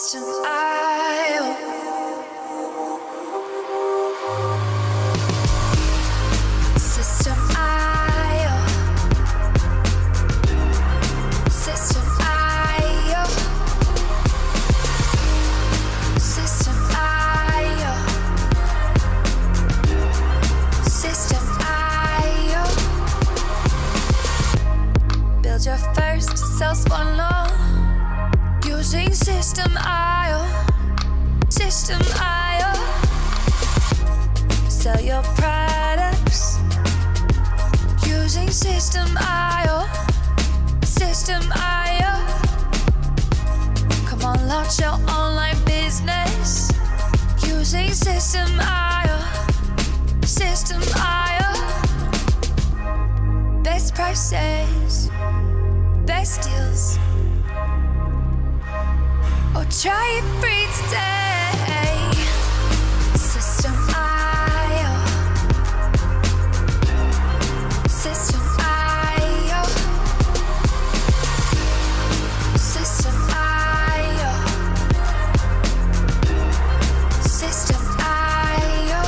SystemeIO. SystemeIO. SystemeIO. SystemeIO. SystemeIO. Build your first sales funnel using SystemeIO. SystemeIO. Sell your products using SystemeIO. SystemeIO. Come on, launch your online business using SystemeIO. SystemeIO. Best prices, best deals. Oh, try it free today. SystemeIO. SystemeIO. SystemeIO. SystemeIO.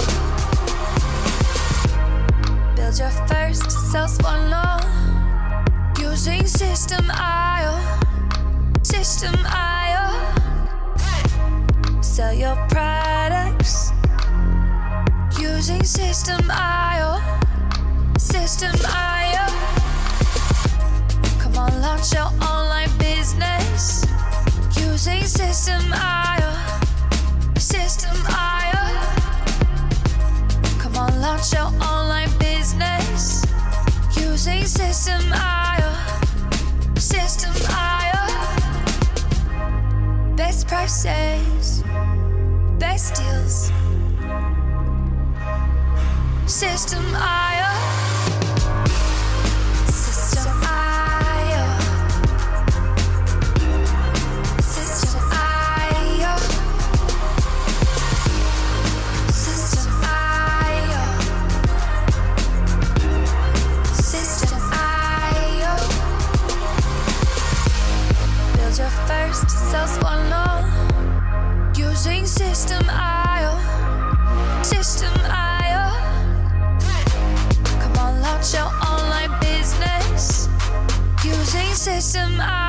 Build your first sales funnel using SystemeIO. SystemeIO. Sell your products using SystemeIO. SystemeIO. Come on, launch your online business using SystemeIO. SystemeIO. Come on, launch your online business using SystemeIO. SystemeIO. Best prices, best deals. SystemeIO. SystemeIO. SystemeIO. SystemeIO. SystemeIO. Build your first sales funnel using SystemeIO. SystemeIO. Come on, launch your online business using SystemeIO.